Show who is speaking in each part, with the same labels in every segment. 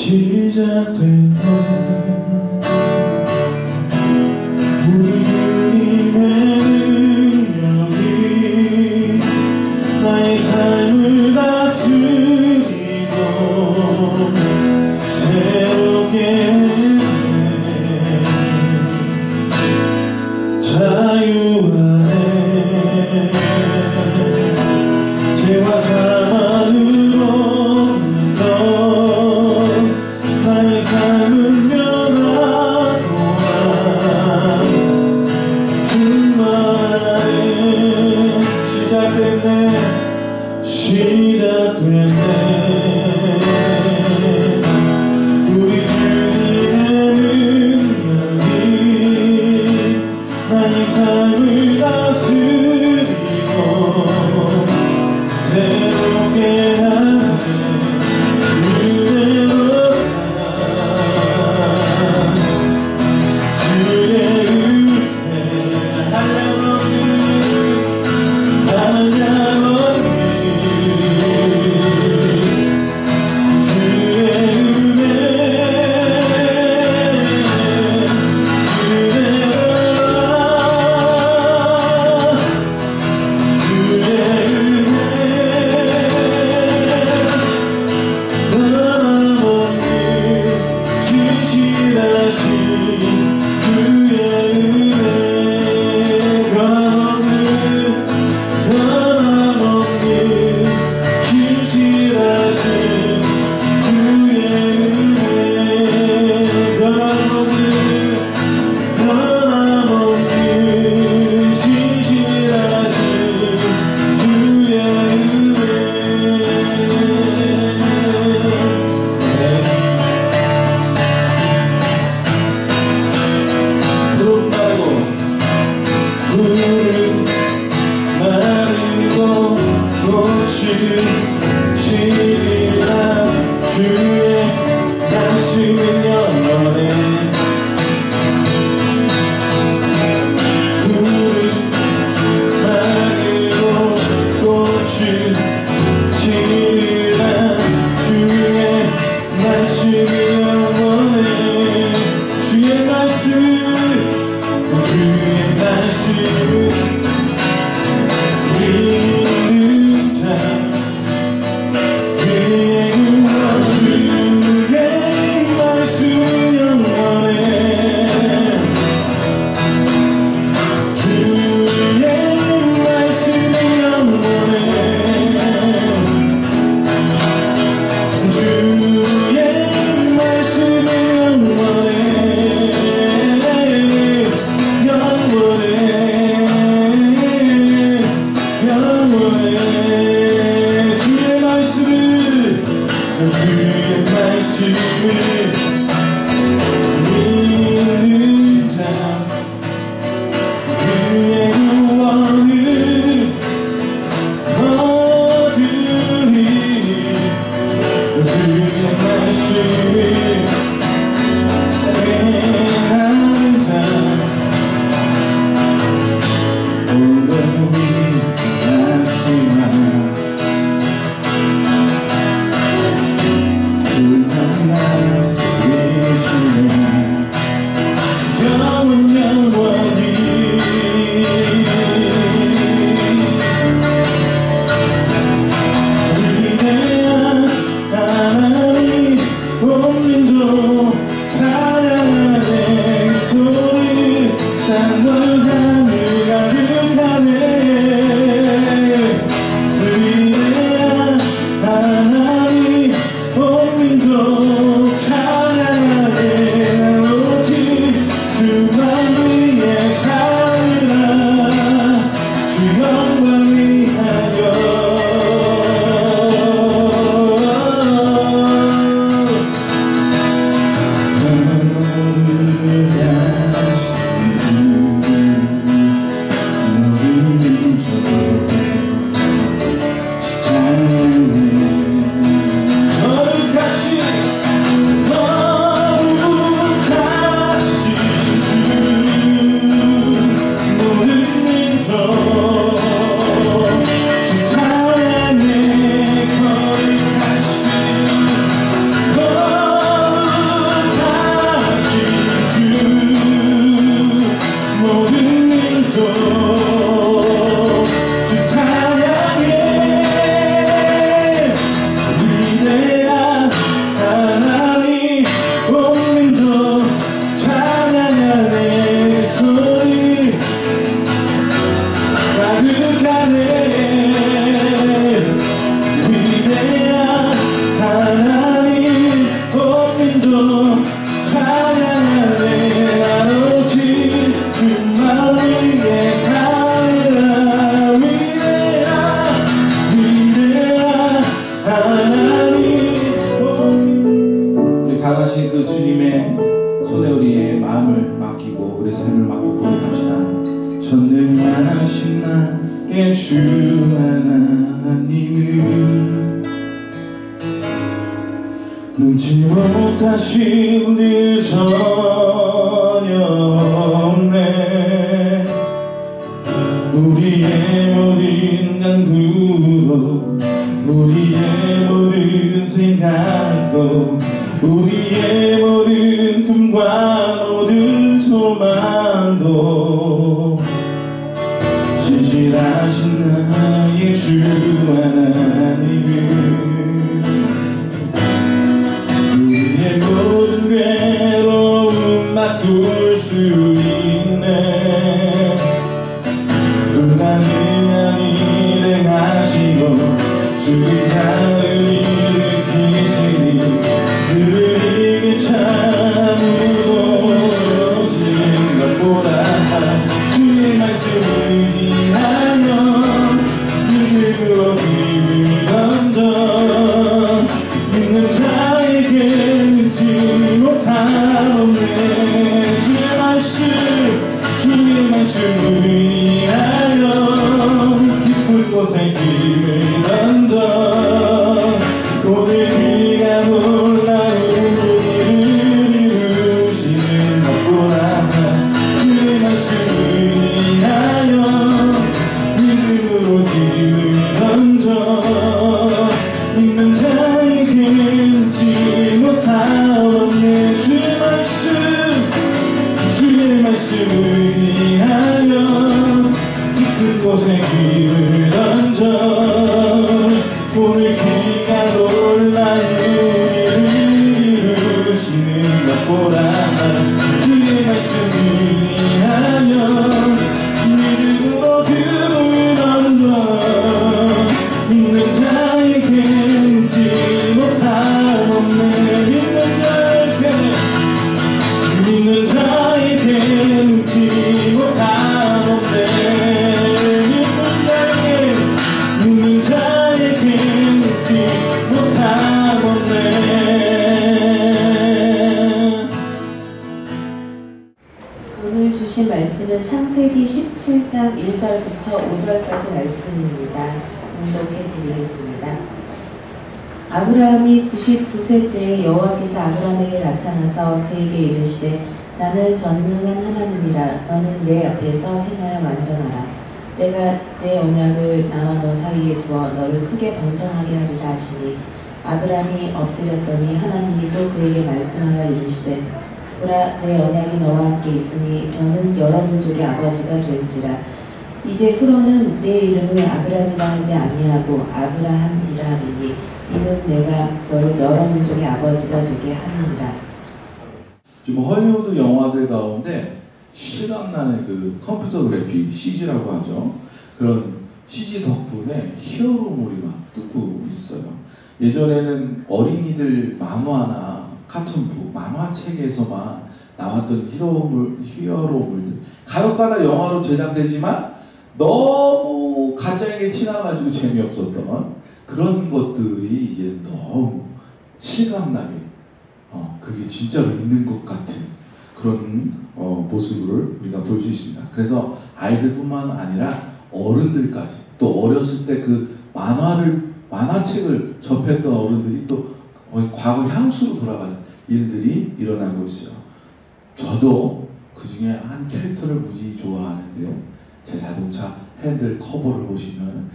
Speaker 1: 시작된 우리 주님의 능력이 나의 삶을 다스리고 새롭게 자유하네. 죄와 사망으로부터 나의 삶은 변화로와 충만하네. 시작됐네. 우리 주님의 능력이 나의 삶을 다스리고 새롭게 하네. 그대로 주의 은혜 한량없는 시리라 주의 말씀은 영원해. 푸른 마르고 꽃은 시리라 주의 말씀은 영원해. 주의 말씀 믿는 자 그의 구원을 얻으리. 주의 말씀을 행하는 자 오늘이 마지막 거룩하신 그 주님의 손에 우리의 마음을 맡기고 우리의 삶을 맡기고 고백합시다. 전능하신 나의 주 하나님을 눈치 못하신 일 전혀 없네. 우리의 모든 간구로 우리의 모든 생각도 우리의 모든 꿈과 모든 소망도 진실하신 나의 주 하나님을 우리의 모든 괴로움 맡을 수 있네. 불가능한 일을 하시고 죽은 자를 일으키시니 그에게 참으로 오신 것보다 주의 말씀을 위하여 믿음으로 힘을 던져 믿는 자에게 믿지 못하네. 주의 말씀을 위하여 깊은 곳에 힘을 던져 오늘 네가 놀라운 일을 이루시는 것보다 주의 말씀을 위하여 믿음으로 힘을 던져 믿는 자에게 믿지 못하네. 주의 말씀을 위하여 깊은 곳에 힘을 던져 오늘 그가 놀라운 일을 이루시는 것보다 주의 말씀을 위하여 믿음으로 힘을 던져 믿는 자에게 믿지 못하네. 믿는 자에게 믿지 못하네. 믿는 자에게 믿지 못하네.
Speaker 2: 오늘 주신 말씀은 창세기 17장 1절부터 5절까지 말씀입니다. 봉독해 드리겠습니다. 아브라함이 99세 때에 여호와께서 아브라함에게 나타나서 그에게 이르시되 나는 전능한 하나님이라. 너는 내 앞에서 행하여 완전하라. 내가 내 언약을 나와 너 사이에 두어 너를 크게 번성하게 하리라 하시니 아브라함이 엎드렸더니 하나님이 또 그에게 말씀하여 이르시되 보라 내 언약이 너와 함께 있으니 너는 여러 민족의 아버지가 될지라. 이제 후로는 내 이름을 아브라함이라 하지 아니하고 아브라함이라 하리니 이는 내가 너를 여러 민족의 아버지가 되게 하느니라.
Speaker 1: 지금 헐리우드 영화들 가운데 실감나는 그 컴퓨터 그래픽 CG라고 하죠. 그런 CG 덕분에 히어로물이 막 뜨고 있어요. 예전에는 어린이들 만화나 카툰북, 만화책에서만 나왔던 히어로물들 가요가다 영화로 제작되지만 너무 가짜에게 티나가지고 재미없었던 그런 것들이 이제 너무 실감나게 그게 진짜로 있는 것 같은 그런 모습을 우리가 볼 수 있습니다. 그래서 아이들뿐만 아니라 어른들까지 또 어렸을 때 그 만화책을 접했던 어른들이 또 과거 향수로 돌아가는 일들이 일어나고 있어요. 저도 그 중에 한 캐릭터를 무지 좋아하는데요. 제 자동차 핸들 커버를 보시면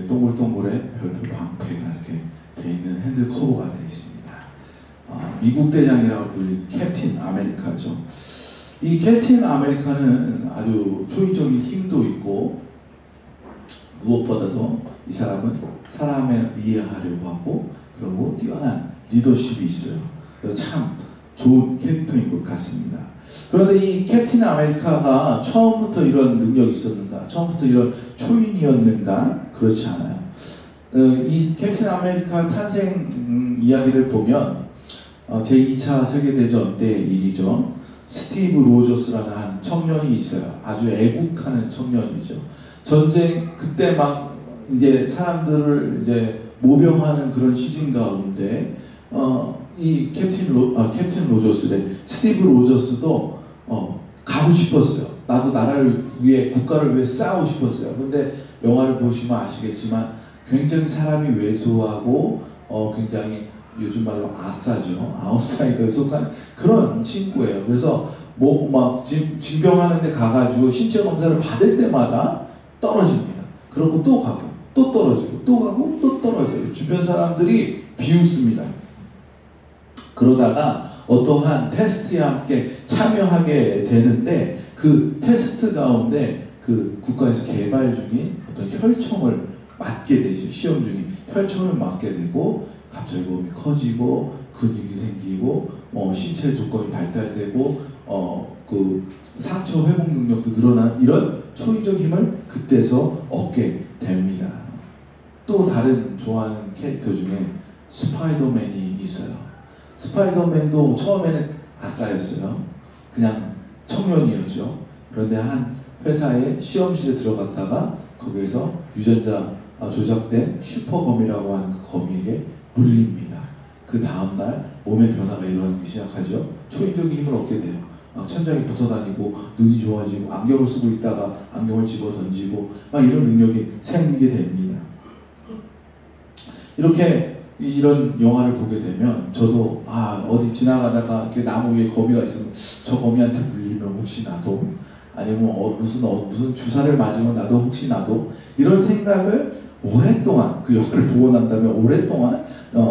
Speaker 1: 동글동글에 별표 방패가 이렇게 되어 있는 핸들 커버가 되어 있습니다. 미국 대장이라고 불리는 캡틴 아메리카죠. 이 캡틴 아메리카는 아주 초인적인 힘도 있고 무엇보다도 이 사람은 사람을 이해하려고 하고 그리고 뛰어난 리더십이 있어요. 그래서 참 좋은 캐릭터인 것 같습니다. 그런데 이 캡틴 아메리카가 처음부터 이런 능력이 있었는가? 처음부터 이런 초인이었는가? 그렇지 않아요. 이 캡틴 아메리카 탄생 이야기를 보면 제2차 세계대전 때 일이죠. 스티브 로저스라는 한 청년이 있어요. 아주 애국하는 청년이죠. 전쟁 그때 막 이제 사람들을 이제 모병하는 그런 시즌 가운데 이 캡틴 로저스래. 스티브 로저스도 가고 싶었어요. 나도 나라를 위해, 국가를 위해 싸우고 싶었어요. 근데 영화를 보시면 아시겠지만 굉장히 사람이 왜소하고 굉장히 요즘 말로 아싸죠. 아웃사이더에 속한 그런 친구예요. 그래서 뭐 막 징병하는데 가가지고 신체 검사를 받을 때마다 떨어집니다. 그러고 또 가고 또 떨어지고 또 가고 또 떨어져요. 주변 사람들이 비웃습니다. 그러다가 어떠한 테스트에 함께 참여하게 되는데 그 테스트 가운데 그 국가에서 개발 중인 어떤 혈청을 맞게 되죠. 시험 중인 혈청을 맞게 되고 갑자기 몸이 커지고 근육이 생기고 신체 조건이 발달되고 그 상처 회복 능력도 늘어난 이런 초인적 힘을 그때서 얻게 됩니다. 또 다른 좋아하는 캐릭터 중에 스파이더맨이 있어요. 스파이더맨도 처음에는 아싸였어요. 그냥 청년이었죠. 그런데 한 회사의 시험실에 들어갔다가 거기에서 유전자 조작된 슈퍼검이라고 하는 그 검에게 물립니다. 그 다음날 몸의 변화가 일어나기 시작하죠. 초인적인 힘을 얻게 돼요. 천장에 붙어 다니고 눈이 좋아지고 안경을 쓰고 있다가 안경을 집어 던지고 막 이런 능력이 생기게 됩니다. 이렇게 이런 영화를 보게 되면 저도 어디 지나가다가 이렇게 나무 위에 거미가 있으면 저 거미한테 물리면 혹시 나도, 아니면 무슨 주사를 맞으면 나도 혹시 나도, 이런 생각을 오랫동안, 그 영화를 보고 난 다음에 오랫동안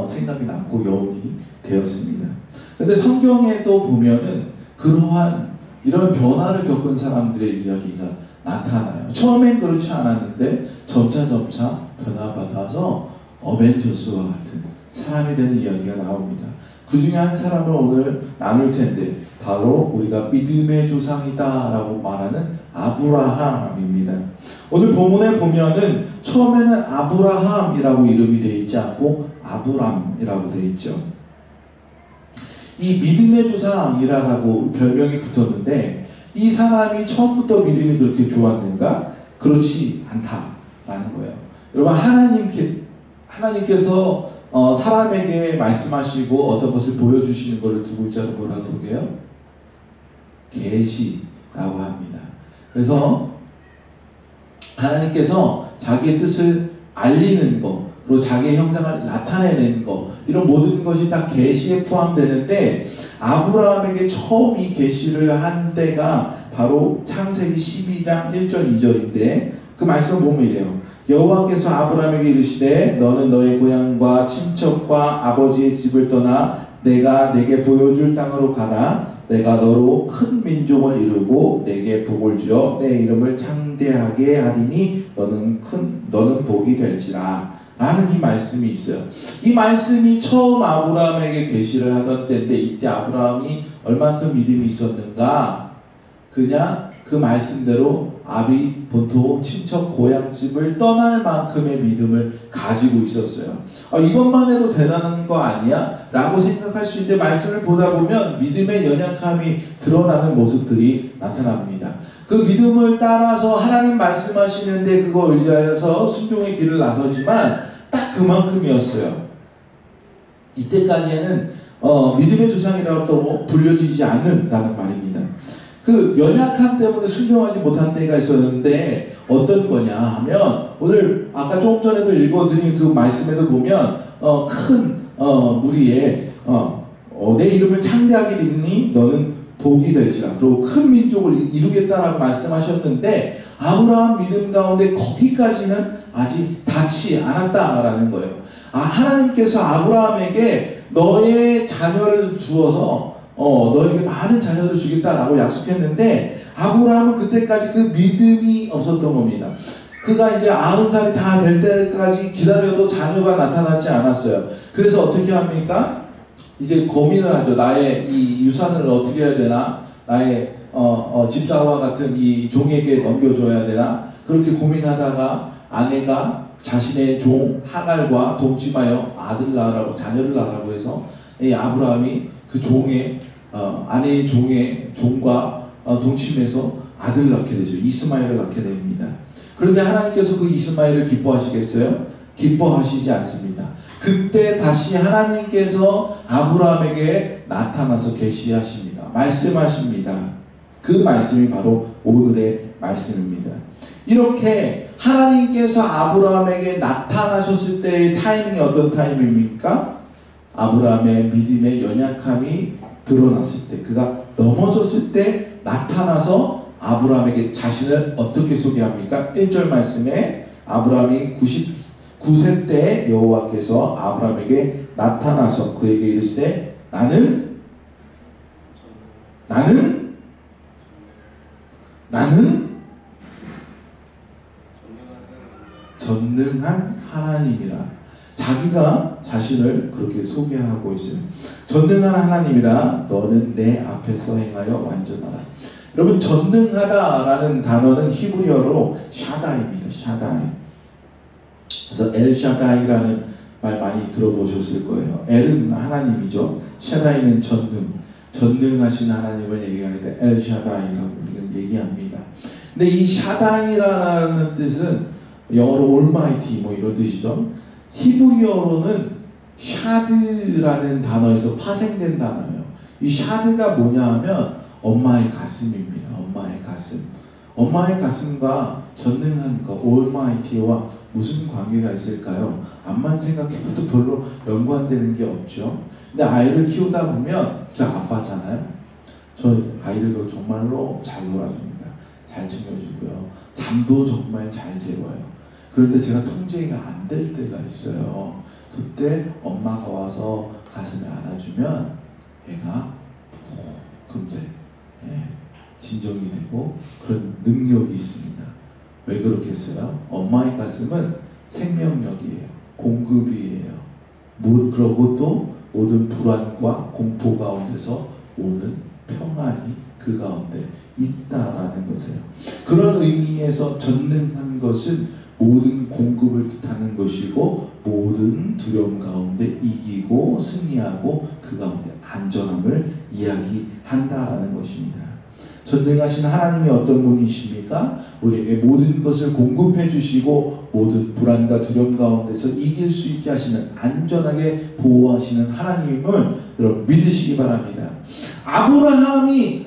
Speaker 1: 생각이 남고 여운이 되었습니다. 근데 성경에도 보면은 그러한 이런 변화를 겪은 사람들의 이야기가 나타나요. 처음엔 그렇지 않았는데 점차 변화받아서 어벤져스와 같은 사람이 되는 이야기가 나옵니다. 그 중에 한 사람을 오늘 나눌 텐데 바로 우리가 믿음의 조상이다 라고 말하는 아브라함입니다. 오늘 본문에 보면은 처음에는 아브라함이라고 이름이 되어 있지 않고 아브람이라고 되어 있죠. 이 믿음의 조상이라고 별명이 붙었는데 이 사람이 처음부터 믿음이 그렇게 좋았는가? 그렇지 않다라는 거예요. 여러분, 하나님께서 사람에게 말씀하시고 어떤 것을 보여주시는 것을 두 글자로 뭐라 그러게요? 계시라고 합니다. 그래서 하나님께서 자기의 뜻을 알리는 것, 그리고 자기의 형상을 나타내는 것, 이런 모든 것이 다 계시에 포함되는데 아브라함에게 처음 이 계시를 한 때가 바로 창세기 12장 1절 2절인데 그 말씀 보면 이래요. 여호와께서 아브라함에게 이르시되 너는 너의 고향과 친척과 아버지의 집을 떠나 내가 내게 보여줄 땅으로 가라. 내가 너로 큰 민족을 이루고 내게 복을 주어 내 이름을 창대하게 하리니 너는 복이 될지라. 라는 이 말씀이 있어요. 이 말씀이 처음 아브라함에게 계시를 하던 때인데 이때 아브라함이 얼만큼 믿음이 있었는가? 그냥 그 말씀대로 아비 본토 친척 고향집을 떠날 만큼의 믿음을 가지고 있었어요. 이것만 해도 대단한 거 아니야? 라고 생각할 수 있는데 말씀을 보다 보면 믿음의 연약함이 드러나는 모습들이 나타납니다. 그 믿음을 따라서 하나님 말씀하시는데 그거 의지하여서 순종의 길을 나서지만 딱 그만큼이었어요. 이때까지에는 믿음의 조상이라고 불려지지 않는다는 말입니다. 그 연약함 때문에 순종하지 못한 때가 있었는데 어떤 거냐 하면 오늘 아까 조금 전에도 읽어드린 그 말씀에도 보면 큰 무리에 내 이름을 창대하게 이르니 너는 복이 될지라. 그리고 큰 민족을 이루겠다라고 말씀하셨는데 아브라함 믿음 가운데 거기까지는 아직 닿지 않았다라는 거예요. 하나님께서 아브라함에게 너의 자녀를 주어서 너에게 많은 자녀를 주겠다라고 약속했는데 아브라함은 그때까지 그 믿음이 없었던 겁니다. 그가 이제 90살이 다 될 때까지 기다려도 자녀가 나타나지 않았어요. 그래서 어떻게 합니까? 이제 고민을 하죠. 나의 이 유산을 어떻게 해야 되나? 나의 집사와 같은 이 종에게 넘겨줘야 되나? 그렇게 고민하다가 아내가 자신의 종 하갈과 동침하여 아들 낳으라고, 자녀를 낳으라고 해서 이 아브라함이 그 종의 아내의 종과 동침해서 아들을 낳게 되죠. 이스마엘을 낳게 됩니다. 그런데 하나님께서 그 이스마엘을 기뻐하시겠어요? 기뻐하시지 않습니다. 그때 다시 하나님께서 아브라함에게 나타나서 계시하십니다. 말씀하십니다. 그 말씀이 바로 오늘의 말씀입니다. 이렇게 하나님께서 아브라함에게 나타나셨을 때의 타이밍이 어떤 타이밍입니까? 아브라함의 믿음의 연약함이 드러났을 때, 그가 넘어졌을 때 나타나서 아브라함에게 자신을 어떻게 소개합니까? 1절 말씀에 아브라함이 99세 때 여호와께서 아브라함에게 나타나서 그에게 이르시되 나는 전능한 하나님이라. 자기가 자신을 그렇게 소개하고 있어요. 전능한 하나님이라 너는 내 앞에서 행하여 완전하라. 여러분, 전능하다라는 단어는 히브리어로 샤다입니다. 샤다이. 그래서 엘샤다이라는 말 많이 들어보셨을 거예요. 엘은 하나님이죠. 샤다이는 전능하신 하나님을 얘기할 때 엘샤다이라고 우리가 얘기합니다. 근데 이 샤다이라는 뜻은 영어로 올마이티 뭐 이런 뜻이죠. 히브리어로는 샤드라는 단어에서 파생된 단어예요. 이 샤드가 뭐냐 하면 엄마의 가슴입니다. 엄마의 가슴. 엄마의 가슴과 전능한 것, 올마이티와 무슨 관계가 있을까요? 암만 생각해봐도 별로 연관되는 게 없죠. 근데 아이를 키우다 보면, 저 아빠잖아요. 저 아이들 정말로 잘 놀아줍니다. 잘 챙겨주고요. 잠도 정말 잘 재워요. 그런데 제가 통제가 안 될 때가 있어요. 그때 엄마가 와서 가슴에 안아주면 애가 금세 진정이 되고 그런 능력이 있습니다. 왜 그렇겠어요? 엄마의 가슴은 생명력이에요. 공급이에요. 그러고 또 모든 불안과 공포 가운데서 오는 평안이 그 가운데 있다라는 것이에요. 그런 의미에서 전능한 것은 모든 공급을 뜻하는 것이고 모든 두려움 가운데 이기고 승리하고 그 가운데 안전함을 이야기한다라는 것입니다. 전능하신 하나님이 어떤 분이십니까? 우리에게 모든 것을 공급해 주시고 모든 불안과 두려움 가운데서 이길 수 있게 하시는, 안전하게 보호하시는 하나님을 여러분 믿으시기 바랍니다. 아브라함이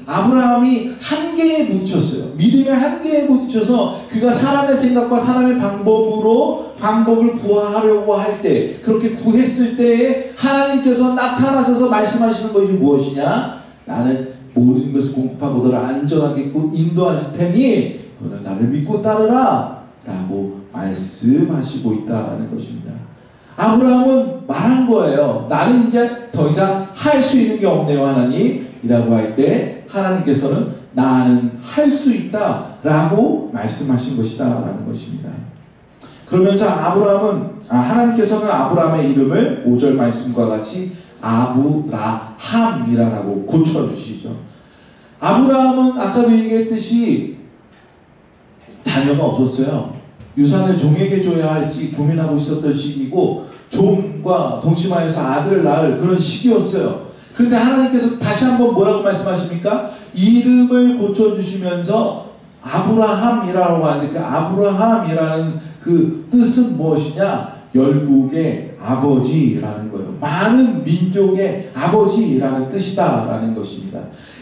Speaker 1: 한계에 부딪혔어요. 믿음의 한계에 부딪혀서 그가 사람의 생각과 사람의 방법을 구하려고 할 때, 그렇게 구했을 때에 하나님께서 나타나셔서 말씀하시는 것이 무엇이냐? 나는 모든 것을 공급하고 너를 안전하게 인도하실 테니 너는 나를 믿고 따르라 라고 말씀하시고 있다는 것입니다. 아브라함은 말한 거예요. 나는 이제 더 이상 할 수 있는 게 없네요 하나님 이라고 할 때 하나님께서는 나는 할 수 있다 라고 말씀하신 것이다 라는 것입니다. 그러면서 하나님께서는 아브라함의 이름을 5절 말씀과 같이 아브라함이라고 고쳐주시죠. 아브라함은 아까도 얘기했듯이 자녀가 없었어요. 유산을 종에게 줘야 할지 고민하고 있었던 시기고 종과 동심하여서 아들을 낳을 그런 시기였어요. 그런데 하나님께서 다시 한번 뭐라고 말씀하십니까? 이름을 고쳐주시면서 아브라함이라고 하는데 그 아브라함이라는 그 뜻은 무엇이냐? 열국의 아버지라는 거예요. 많은 민족의 아버지라는 뜻이다라는 것입니다.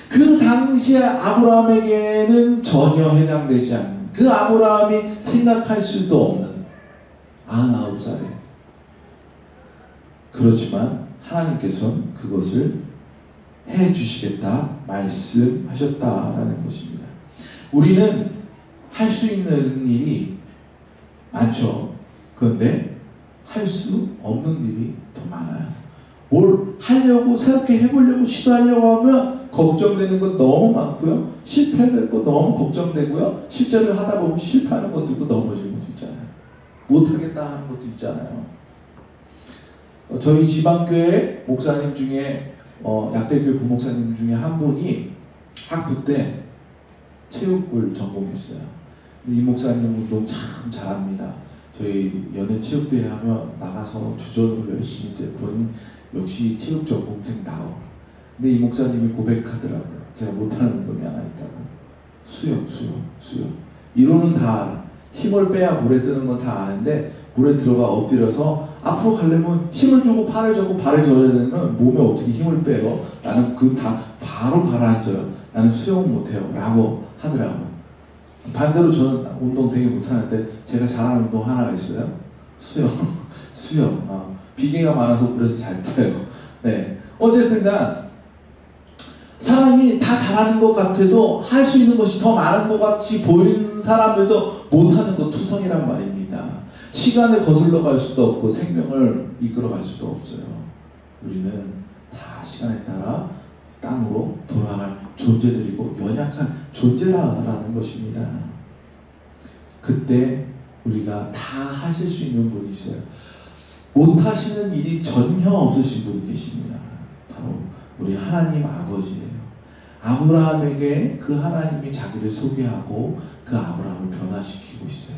Speaker 1: 그 당시에 아브라함에게는 전혀 해당되지 않는, 그 아브라함이 생각할 수도 없는 99살에, 그렇지만 하나님께서는 그것을 해주시겠다 말씀하셨다라는 것입니다. 우리는 할 수 있는 일이 많죠. 그런데 할 수 없는 일이 더 많아요. 뭘 하려고 새롭게 해보려고 시도하려고 하면 걱정되는 것 너무 많고요. 실패될 것 너무 걱정되고요. 실제로 하다 보면 실패하는 것도 있고 넘어지는 것도 있잖아요. 못하겠다 하는 것도 있잖아요. 저희 지방교회 목사님 중에 약대교회 부목사님 중에 한 분이 학부 때 체육을 전공했어요. 이 목사님 운동 참 잘합니다. 저희 연예 체육대회 하면 나가서 주전으로 열심히 때 본인 역시 체육 전공생 나오. 근데 이 목사님이 고백하더라고요. 제가 못하는 운동이 하나 있다고. 수영. 이론은 다 알아. 힘을 빼야 물에 뜨는 건 다 아는데 물에 들어가 엎드려서 앞으로 가려면 힘을 주고 팔을 젓고 발을 져야 되면 몸에 어떻게 힘을 빼요? 나는 그 다 바로 가라앉아요. 나는 수영 못해요. 라고 하더라고요. 반대로 저는 운동 되게 못하는데 제가 잘하는 운동 하나가 있어요. 수영. 수영. 비계가 많아서 물에서 잘 떠요. 네. 어쨌든간 사람이 다 잘하는 것 같아도 할 수 있는 것이 더 많은 것 같이 보이는 사람들도 못하는 것 투성이란 말입니다. 시간을 거슬러 갈 수도 없고 생명을 이끌어 갈 수도 없어요. 우리는 다 시간에 따라 땅으로 돌아갈 존재들이고 연약한 존재라는 것입니다. 그때 우리가 다 하실 수 있는 분이 있어요. 못하시는 일이 전혀 없으신 분이 계십니다. 바로 우리 하나님 아버지예요. 아브라함에게 그 하나님이 자기를 소개하고 그 아브라함을 변화시키고 있어요.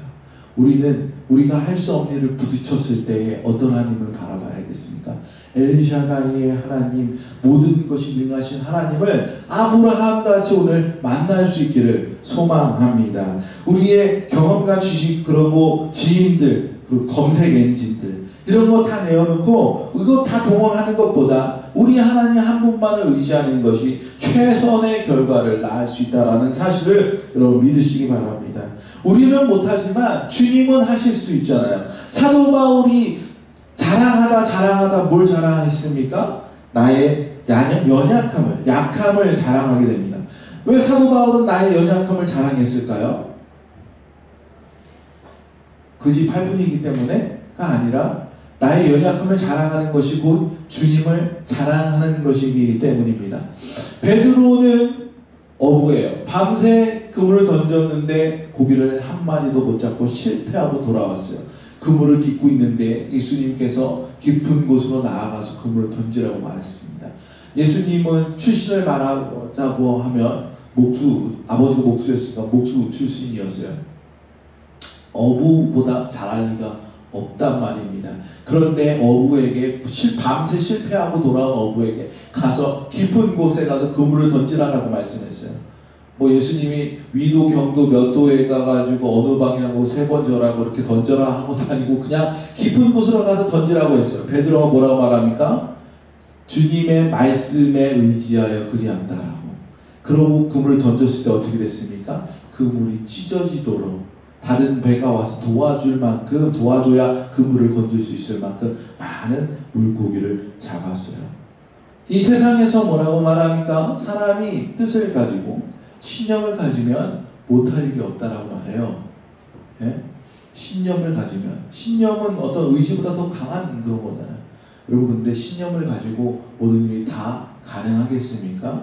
Speaker 1: 우리는 우리가 할 수 없는 일을 부딪혔을 때에 어떤 하나님을 바라봐야겠습니까? 엘샤다이의 하나님, 모든 것이 능하신 하나님을 아브라함같이 오늘 만날 수 있기를 소망합니다. 우리의 경험과 지식, 그리고 지인들, 그리고 검색 엔진들 이런 거 다 내어놓고 이거 다 동원하는 것보다 우리 하나님 한 분만을 의지하는 것이 최선의 결과를 낳을 수 있다는 사실을 여러분 믿으시기 바랍니다. 우리는 못하지만 주님은 하실 수 있잖아요. 사도 바울이 자랑하다 뭘 자랑했습니까? 나의 연약함을, 약함을 자랑하게 됩니다. 왜 사도 바울은 나의 연약함을 자랑했을까요? 그지 팔뿐이기 때문에가 아니라 나의 연약함을 자랑하는 것이 곧 주님을 자랑하는 것이기 때문입니다. 베드로는 어부예요. 밤새 그물을 던졌는데 고기를 한 마리도 못 잡고 실패하고 돌아왔어요. 그물을 깃고 있는데 예수님께서 깊은 곳으로 나아가서 그물을 던지라고 말했습니다. 예수님은 출신을 말하자고 하면 아버지가 목수였으니까 목수 출신이었어요. 어부보다 잘할 리가 없단 말입니다. 그런데 어부에게 밤새 실패하고 돌아온 어부에게 가서 깊은 곳에 가서 그물을 던지라라고 말씀했어요. 예수님이 위도 경도 몇 도에 가가지고 어느 방향으로 3번 절하고 이렇게 던져라 한 것도 아니고 그냥 깊은 곳으로 가서 던지라고 했어요. 베드로가 뭐라고 말합니까? 주님의 말씀에 의지하여 그리한다라고. 그러고 그물을 던졌을 때 어떻게 됐습니까? 그물이 찢어지도록 다른 배가 와서 도와줄 만큼, 도와줘야 그물을 건질 수 있을 만큼 많은 물고기를 잡았어요. 이 세상에서 뭐라고 말합니까? 사람이 뜻을 가지고 신념을 가지면 못할 일이 없다라고 말해요. 예? 신념을 가지면, 신념은 어떤 의지보다 더 강한 그런 거잖아요. 여러분, 근데 신념을 가지고 모든 일이 다 가능하겠습니까?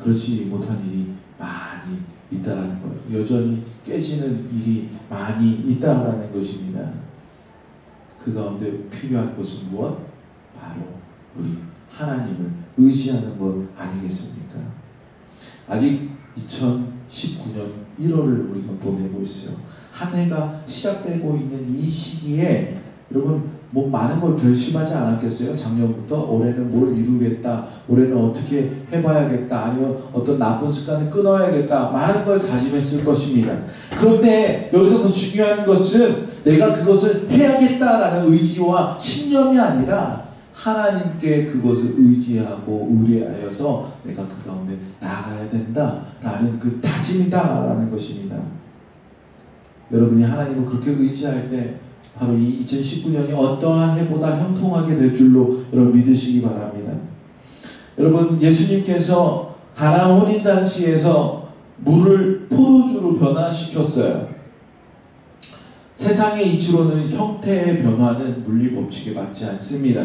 Speaker 1: 그렇지 못한 일이 많이 있다라는 거예요. 여전히 깨지는 일이 많이 있다라는 것입니다. 그 가운데 필요한 것은 무엇? 바로 우리 하나님을 의지하는 것 아니겠습니까? 아직 2019년 1월을 우리가 보내고 있어요. 한 해가 시작되고 있는 이 시기에 여러분 많은 걸 결심하지 않았겠어요? 작년부터 올해는 뭘 이루겠다, 올해는 어떻게 해봐야겠다, 아니면 어떤 나쁜 습관을 끊어야겠다, 많은 걸 다짐했을 것입니다. 그런데 여기서 더 중요한 것은 내가 그것을 해야겠다라는 의지와 신념이 아니라 하나님께 그것을 의지하고 의뢰하여서 내가 그 가운데 나아가야 된다라는 그 다짐이다라는 것입니다. 여러분이 하나님을 그렇게 의지할 때 바로 이 2019년이 어떠한 해보다 형통하게 될 줄로 여러분 믿으시기 바랍니다. 여러분, 예수님께서 가나 혼인잔치에서 물을 포도주로 변화시켰어요. 세상의 이치로는 형태의 변화는 물리 법칙에 맞지 않습니다.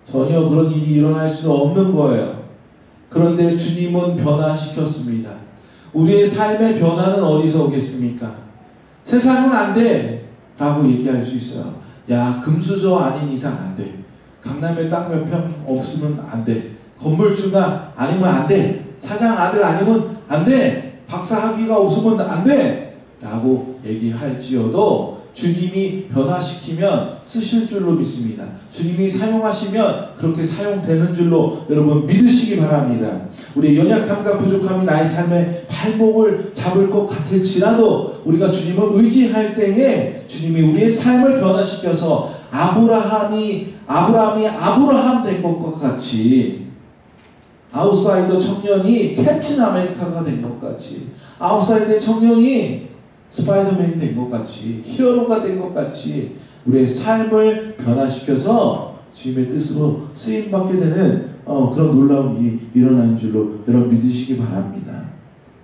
Speaker 1: 전혀 그런 일이 일어날 수 없는 거예요. 그런데 주님은 변화시켰습니다. 우리의 삶의 변화는 어디서 오겠습니까? 세상은 안 돼! 라고 얘기할 수 있어요. 야, 금수저 아닌 이상 안 돼. 강남에 땅 몇 평 없으면 안 돼. 건물주가 아니면 안 돼. 사장 아들 아니면 안 돼. 박사 학위가 없으면 안 돼. 라고 얘기할지어도 주님이 변화시키면 쓰실 줄로 믿습니다. 주님이 사용하시면 그렇게 사용되는 줄로 여러분 믿으시기 바랍니다. 우리의 연약함과 부족함이 나의 삶의 발목을 잡을 것 같을지라도 우리가 주님을 의지할 때에 주님이 우리의 삶을 변화시켜서 아브라함이 아브라함 된 것과 같이, 아웃사이더 청년이 캡틴 아메리카가 된 것 같이, 아웃사이더 청년이 스파이더맨이 된 것 같이, 히어로가 된 것 같이 우리의 삶을 변화시켜서 주님의 뜻으로 쓰임받게 되는 그런 놀라운 일이 일어나는 줄로 여러분 믿으시기 바랍니다.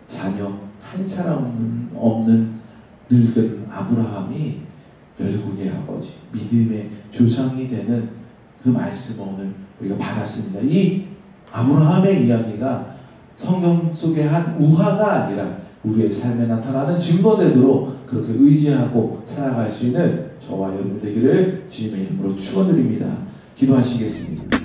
Speaker 1: 자녀 한 사람 없는 늙은 아브라함이 열국의 아버지, 믿음의 조상이 되는 그 말씀을 오늘 우리가 받았습니다. 이 아브라함의 이야기가 성경 속의 한 우화가 아니라 우리의 삶에 나타나는 증거되도록 그렇게 의지하고 살아갈 수 있는 저와 여러분 되기를 주님의 이름으로 축원드립니다. 기도하시겠습니다.